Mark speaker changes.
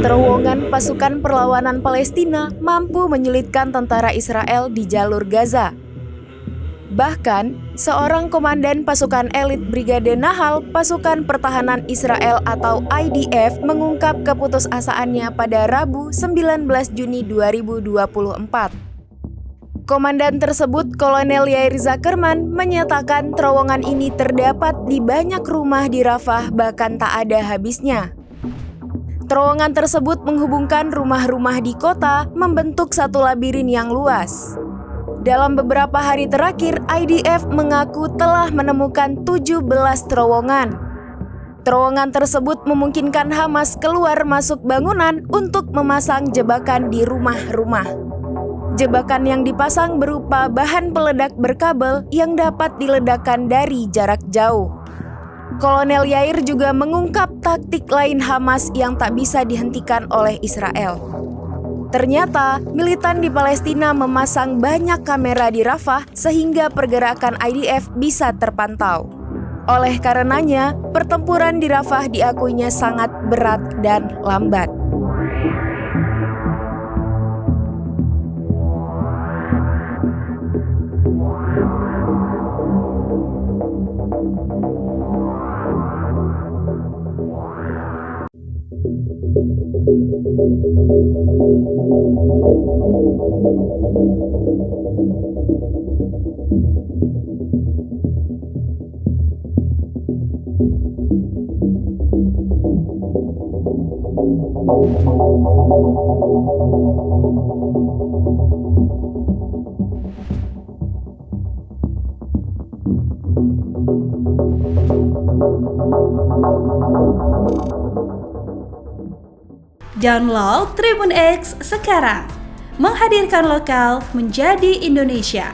Speaker 1: Terowongan pasukan perlawanan Palestina mampu menyulitkan tentara Israel di jalur Gaza. Bahkan, seorang komandan pasukan elit Brigade Nahal Pasukan Pertahanan Israel atau IDF mengungkap keputusasaannya pada Rabu 19 Juni 2024. Komandan tersebut, Kolonel Yair Zuckerman, menyatakan terowongan ini terdapat di banyak rumah di Rafah bahkan tak ada habisnya. Terowongan tersebut menghubungkan rumah-rumah di kota membentuk satu labirin yang luas. Dalam beberapa hari terakhir, IDF mengaku telah menemukan 17 terowongan. Terowongan tersebut memungkinkan Hamas keluar masuk bangunan untuk memasang jebakan di rumah-rumah. Jebakan yang dipasang berupa bahan peledak berkabel yang dapat diledakkan dari jarak jauh. Kolonel Yair juga mengungkap taktik lain Hamas yang tak bisa dihentikan oleh Israel. Ternyata, militan di Palestina memasang banyak kamera di Rafah sehingga pergerakan IDF bisa terpantau. Oleh karenanya, pertempuran di Rafah diakuinya sangat berat dan lambat.
Speaker 2: Download Tribun X sekarang, menghadirkan lokal menjadi Indonesia.